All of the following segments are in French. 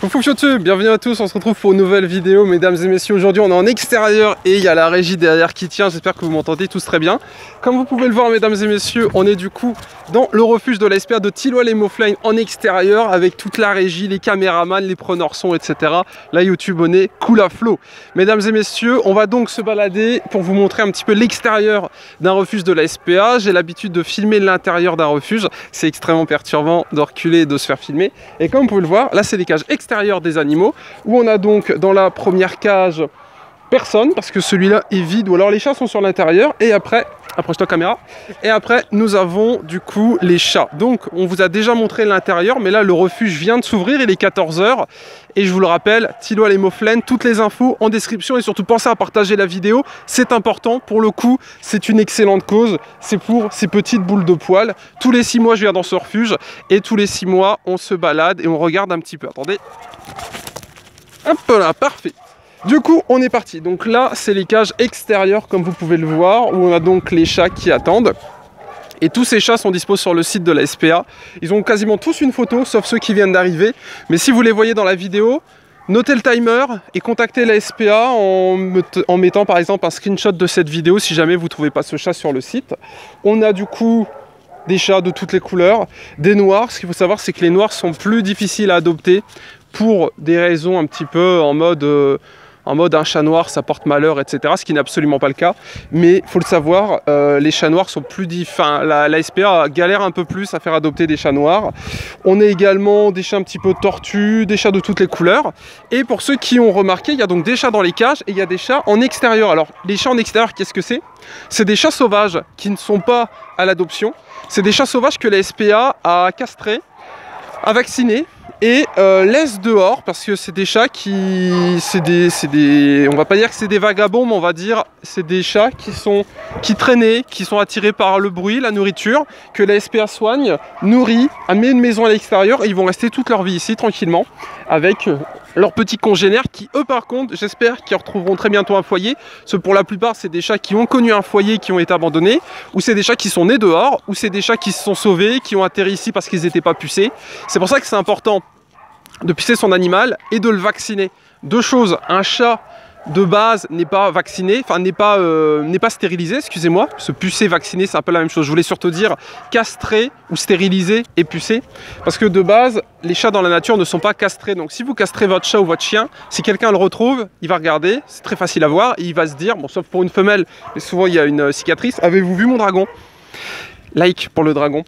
Coucou YouTube, bienvenue à tous, on se retrouve pour une nouvelle vidéo mesdames et messieurs. Aujourd'hui on est en extérieur et il y a la régie derrière qui tient, j'espère que vous m'entendez tous très bien. Comme vous pouvez le voir mesdames et messieurs, on est du coup dans le refuge de la SPA de Thilloy-les-Mauflaignes en extérieur avec toute la régie, les caméramans, les preneurs son, etc. Là YouTube on est cool à flot. Mesdames et messieurs, on va donc se balader pour vous montrer un petit peu l'extérieur d'un refuge de la SPA. J'ai l'habitude de filmer l'intérieur d'un refuge, c'est extrêmement perturbant de reculer et de se faire filmer. Et comme vous pouvez le voir, là c'est les cages extérieures des animaux où on a donc dans la première cage personne parce que celui-là est vide ou alors les chats sont sur l'intérieur et après, approche-toi caméra, et après nous avons du coup les chats. Donc on vous a déjà montré l'intérieur mais là le refuge vient de s'ouvrir, il est 14 h et je vous le rappelle, Thilloy-les-Mauflaignes, toutes les infos en description et surtout pensez à partager la vidéo, c'est important pour le coup, c'est une excellente cause, c'est pour ces petites boules de poils. Tous les 6 mois je viens dans ce refuge et tous les 6 mois on se balade et on regarde un petit peu, attendez, un peu là, parfait. Du coup, on est parti. Donc là, c'est les cages extérieures, comme vous pouvez le voir, où on a donc les chats qui attendent. Et tous ces chats sont disposés sur le site de la SPA. Ils ont quasiment tous une photo, sauf ceux qui viennent d'arriver. Mais si vous les voyez dans la vidéo, notez le timer et contactez la SPA en mettant par exemple un screenshot de cette vidéo si jamais vous ne trouvez pas ce chat sur le site. On a du coup des chats de toutes les couleurs, des noirs. Ce qu'il faut savoir, c'est que les noirs sont plus difficiles à adopter pour des raisons un petit peu en mode un chat noir ça porte malheur, etc. Ce qui n'est absolument pas le cas. Mais il faut le savoir, les chats noirs sont plus la SPA galère un peu plus à faire adopter des chats noirs. On a également des chats un petit peu tortues, des chats de toutes les couleurs. Et pour ceux qui ont remarqué, il y a donc des chats dans les cages et il y a des chats en extérieur. Alors les chats en extérieur, qu'est-ce que c'est? C'est des chats sauvages qui ne sont pas à l'adoption. C'est des chats sauvages que la SPA a castrés, a vaccinés et laisse dehors parce que c'est des chats qui on va pas dire que c'est des vagabonds, mais on va dire c'est des chats qui traînaient, qui sont attirés par le bruit, la nourriture, que la SPA soigne, nourrit, a mis une maison à l'extérieur et ils vont rester toute leur vie ici tranquillement avec leurs petits congénères qui eux par contre j'espère qu'ils retrouveront très bientôt un foyer. Parce que pour la plupart c'est des chats qui ont connu un foyer, qui ont été abandonnés, ou c'est des chats qui sont nés dehors, ou c'est des chats qui se sont sauvés, qui ont atterri ici parce qu'ils n'étaient pas pucés. C'est pour ça que c'est important de pucer son animal et de le vacciner. Deux choses, un chat de base n'est pas vacciné, enfin n'est pas stérilisé, excusez-moi. Se pucer, vacciner, c'est un peu la même chose. Je voulais surtout dire castrer ou stériliser et pucer. Parce que de base, les chats dans la nature ne sont pas castrés. Donc si vous castrez votre chat ou votre chien, si quelqu'un le retrouve, il va regarder, c'est très facile à voir, et il va se dire, bon sauf pour une femelle, mais souvent il y a une cicatrice, avez-vous vu mon dragon? Like pour le dragon.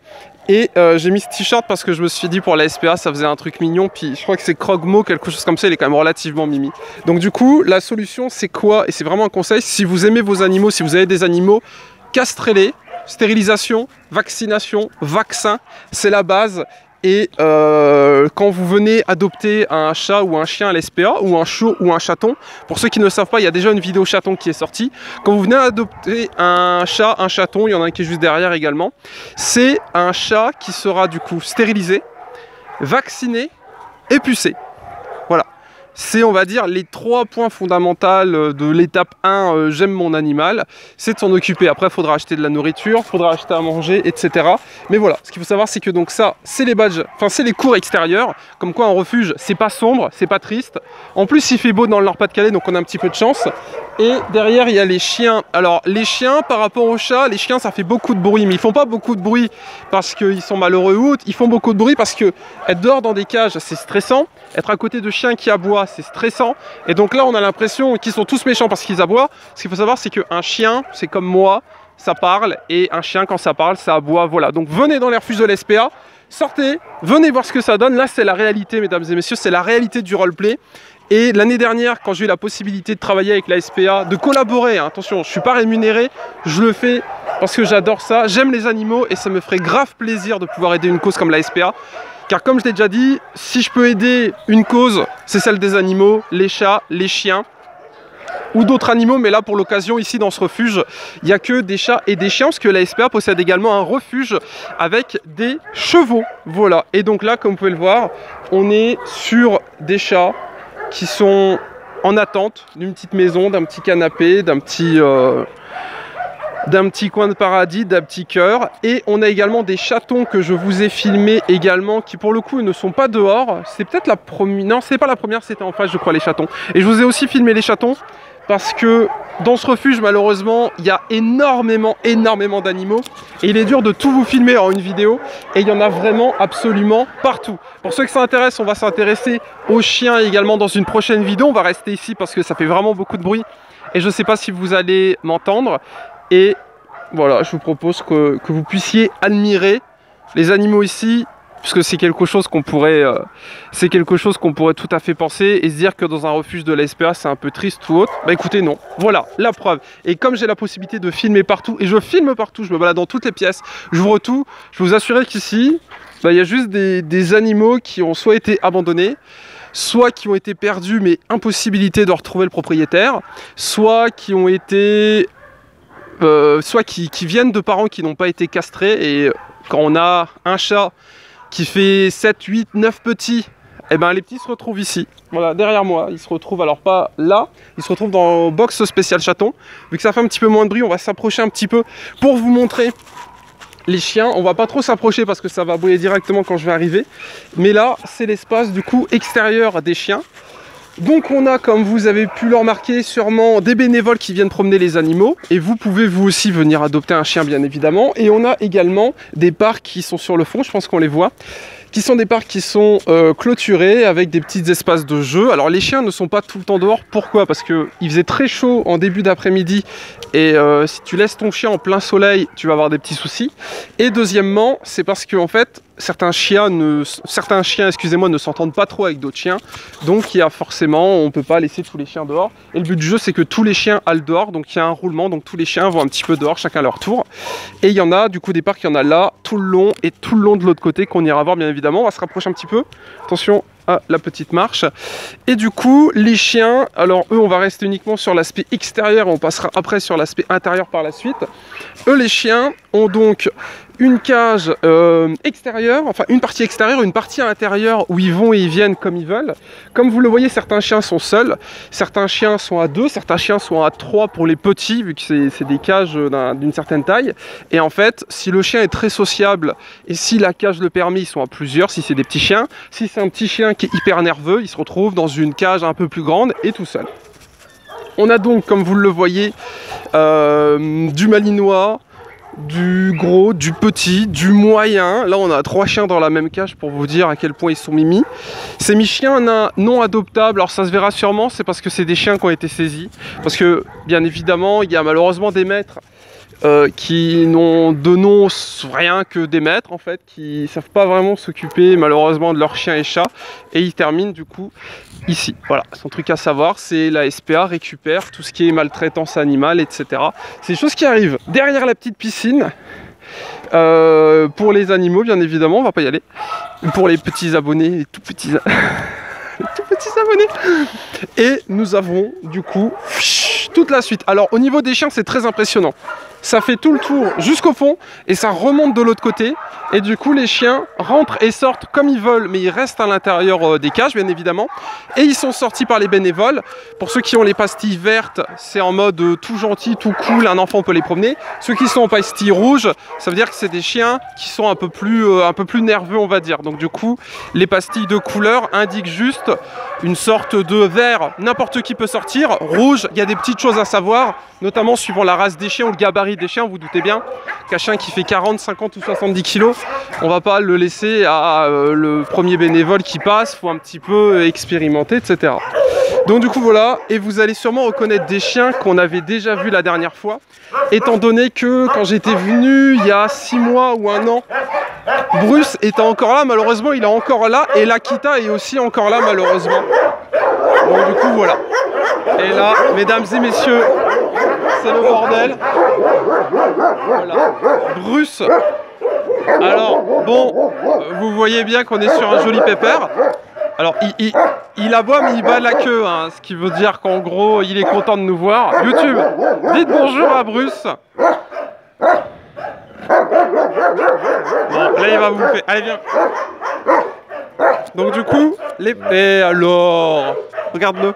Et j'ai mis ce t-shirt parce que je me suis dit pour la SPA ça faisait un truc mignon, puis je crois que c'est Krogmo, quelque chose comme ça, il est quand même relativement mimi. Donc du coup la solution c'est quoi? Et c'est vraiment un conseil, si vous aimez vos animaux, si vous avez des animaux, castrez-les, stérilisation, vaccination, vaccin, c'est la base. Et quand vous venez adopter un chat ou un chien à l'SPA, ou un chiot ou un chaton, pour ceux qui ne le savent pas, il y a déjà une vidéo chaton qui est sortie. Quand vous venez adopter un chat, un chaton, il y en a un qui est juste derrière également, c'est un chat qui sera du coup stérilisé, vacciné et pucé. Voilà. C'est, on va dire, les 3 points fondamentaux de l'étape 1, j'aime mon animal, c'est de s'en occuper. Après, il faudra acheter de la nourriture, il faudra acheter à manger, etc. Mais voilà, ce qu'il faut savoir, c'est que donc ça, c'est les badges, enfin c'est les cours extérieurs, comme quoi un refuge, c'est pas sombre, c'est pas triste. En plus, il fait beau dans le Nord-Pas-de-Calais, donc on a un petit peu de chance. Et derrière, il y a les chiens. Alors, les chiens, par rapport aux chats, les chiens, ça fait beaucoup de bruit, mais ils font pas beaucoup de bruit parce qu'ils sont malheureux ou autres. Ils font beaucoup de bruit parce que être dehors dans des cages, c'est stressant. Être à côté de chiens qui aboient, c'est stressant. Et donc là, on a l'impression qu'ils sont tous méchants parce qu'ils aboient. Ce qu'il faut savoir, c'est qu'un chien, c'est comme moi, ça parle. Et un chien, quand ça parle, ça aboie. Voilà. Donc venez dans les refuges de l'SPA, sortez, venez voir ce que ça donne. Là, c'est la réalité, mesdames et messieurs, c'est la réalité du roleplay. Et l'année dernière, quand j'ai eu la possibilité de travailler avec la SPA, de collaborer, hein, attention, je ne suis pas rémunéré, je le fais parce que j'adore ça, j'aime les animaux et ça me ferait grave plaisir de pouvoir aider une cause comme la SPA. Car comme je l'ai déjà dit, si je peux aider une cause, c'est celle des animaux, les chats, les chiens ou d'autres animaux. Mais là, pour l'occasion, ici dans ce refuge, il n'y a que des chats et des chiens parce que la SPA possède également un refuge avec des chevaux. Voilà, et donc là, comme vous pouvez le voir, on est sur des chats qui sont en attente d'une petite maison, d'un petit canapé, d'un petit d'un petit coin de paradis, d'un petit cœur. Et on a également des chatons que je vous ai filmés également, qui pour le coup ne sont pas dehors. C'est peut-être la première, non c'est pas la première, c'était en face je crois les chatons. Et je vous ai aussi filmé les chatons parce que dans ce refuge malheureusement il y a énormément d'animaux et il est dur de tout vous filmer en une vidéo et il y en a vraiment absolument partout. Pour ceux que ça intéresse, on va s'intéresser aux chiens également dans une prochaine vidéo. On va rester ici parce que ça fait vraiment beaucoup de bruit et je ne sais pas si vous allez m'entendre. Et voilà, je vous propose que vous puissiez admirer les animaux ici, puisque c'est quelque chose qu'on pourrait, tout à fait penser et se dire que dans un refuge de la SPA c'est un peu triste ou autre. Bah écoutez, non, voilà la preuve. Et comme j'ai la possibilité de filmer partout, et je filme partout, je me balade dans toutes les pièces, j'ouvre tout, je peux vous assurer qu'ici, bah, il y a juste des animaux qui ont soit été abandonnés, soit qui ont été perdus mais impossibilité de retrouver le propriétaire, soit qui ont été... soit qui viennent de parents qui n'ont pas été castrés. Et quand on a un chat qui fait 7, 8, 9 petits, et ben les petits se retrouvent ici, voilà, derrière moi. Ils se retrouvent, alors pas là, ils se retrouvent dans le box spécial chaton. Vu que ça fait un petit peu moins de bruit, on va s'approcher un petit peu pour vous montrer les chiens. On va pas trop s'approcher parce que ça va aboyer directement quand je vais arriver. Mais là, c'est l'espace du coup extérieur des chiens. Donc on a, comme vous avez pu le remarquer sûrement, des bénévoles qui viennent promener les animaux. Et vous pouvez vous aussi venir adopter un chien bien évidemment. Et on a également des parcs qui sont sur le fond, je pense qu'on les voit, qui sont des parcs qui sont clôturés avec des petits espaces de jeu. Alors les chiens ne sont pas tout le temps dehors. Pourquoi? Parce qu'il faisait très chaud en début d'après-midi. Et si tu laisses ton chien en plein soleil, tu vas avoir des petits soucis. Et deuxièmement, c'est parce que en fait, certains chiens ne s'entendent pas trop avec d'autres chiens. Donc il y a forcément, on ne peut pas laisser tous les chiens dehors. Et le but du jeu, c'est que tous les chiens aillent dehors. Donc il y a un roulement, donc tous les chiens vont un petit peu dehors, chacun à leur tour. Et il y en a, du coup, des parcs, il y en a là, tout le long et tout le long de l'autre côté qu'on ira voir bien évidemment. On va se rapprocher un petit peu. Attention à la petite marche. Et du coup, les chiens, alors eux, on va rester uniquement sur l'aspect extérieur. On passera après sur l'aspect intérieur par la suite. Eux, les chiens ont donc une cage extérieure, enfin une partie extérieure, une partie intérieure où ils vont et ils viennent comme ils veulent. Comme vous le voyez, certains chiens sont seuls, certains chiens sont à 2, certains chiens sont à 3 pour les petits, vu que c'est des cages d'une certaine taille. Et en fait, si le chien est très sociable et si la cage le permet, ils sont à plusieurs, si c'est des petits chiens. Si c'est un petit chien qui est hyper nerveux, il se retrouve dans une cage un peu plus grande et tout seul. On a donc, comme vous le voyez, du malinois, du gros, du petit, du moyen. Là on a 3 chiens dans la même cage pour vous dire à quel point ils sont mimi. Ces chiens non adoptables, alors ça se verra sûrement, c'est parce que c'est des chiens qui ont été saisis. Parce que bien évidemment il y a malheureusement des maîtres qui n'ont de nom rien que des maîtres en fait, qui savent pas vraiment s'occuper malheureusement de leurs chiens et chats, et ils terminent du coup ici. Voilà, son truc à savoir, c'est la SPA récupère tout ce qui est maltraitance animale, etc. C'est des choses qui arrivent derrière la petite piscine. Pour les animaux bien évidemment, on va pas y aller. Pour les petits abonnés, les tout petits abonnés. Et nous avons du coup toute la suite. Alors au niveau des chiens, c'est très impressionnant. Ça fait tout le tour jusqu'au fond et ça remonte de l'autre côté. Et du coup les chiens rentrent et sortent comme ils veulent, mais ils restent à l'intérieur des cages bien évidemment. Et ils sont sortis par les bénévoles. Pour ceux qui ont les pastilles vertes, c'est en mode tout gentil, tout cool, un enfant peut les promener. Ceux qui sont en pastilles rouges, ça veut dire que c'est des chiens qui sont un peu plus nerveux on va dire. Donc du coup les pastilles de couleur indiquent juste une sorte de vert, n'importe qui peut sortir. Rouge, il y a des petites choses à savoir, notamment suivant la race des chiens ou le gabarit des chiens. Vous doutez bien qu'un chien qui fait 40, 50 ou 70 kilos, on va pas le laisser à le premier bénévole qui passe, faut un petit peu expérimenter, etc. Donc du coup voilà, et vous allez sûrement reconnaître des chiens qu'on avait déjà vus la dernière fois, étant donné que quand j'étais venu il y a 6 mois ou 1 an, Bruce était encore là, malheureusement il est encore là, et l'Akita est aussi encore là malheureusement. Donc du coup voilà. Et là, mesdames et messieurs, c'est le bordel. Voilà. Bruce. Alors, bon, vous voyez bien qu'on est sur un joli pépère. Alors, il aboie, mais il bat la queue, hein, ce qui veut dire qu'en gros, il est content de nous voir. YouTube, dites bonjour à Bruce. Bon, là, il va vous faire. Allez, viens. Donc, du coup, et alors, regarde-le.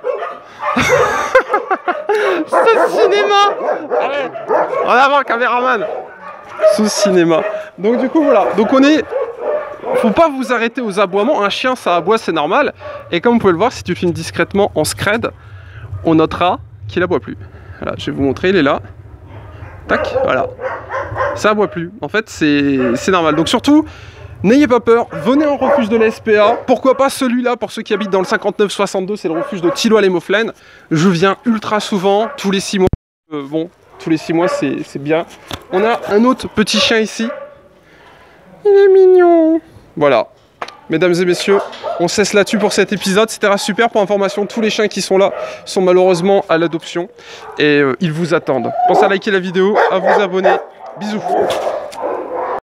Ce cinéma. Allez, en avant, caméraman. Ce cinéma. Donc du coup, voilà. Donc on est... Faut pas vous arrêter aux aboiements. Un chien, ça aboie, c'est normal. Et comme vous pouvez le voir, si tu filmes discrètement en scred, on notera qu'il aboie plus. Voilà, je vais vous montrer, il est là. Tac, voilà. Ça aboie plus. En fait, c'est normal. Donc surtout... N'ayez pas peur, venez en refuge de la SPA. Pourquoi pas celui-là pour ceux qui habitent dans le 59-62, c'est le refuge de Thilloy-les-Mauflaines. Je viens ultra souvent, tous les 6 mois. Bon, tous les 6 mois, c'est bien. On a un autre petit chien ici. Il est mignon. Voilà. Mesdames et messieurs, on cesse là-dessus pour cet épisode. C'était super. Pour information, tous les chiens qui sont là sont malheureusement à l'adoption. Et ils vous attendent. Pensez à liker la vidéo, à vous abonner. Bisous.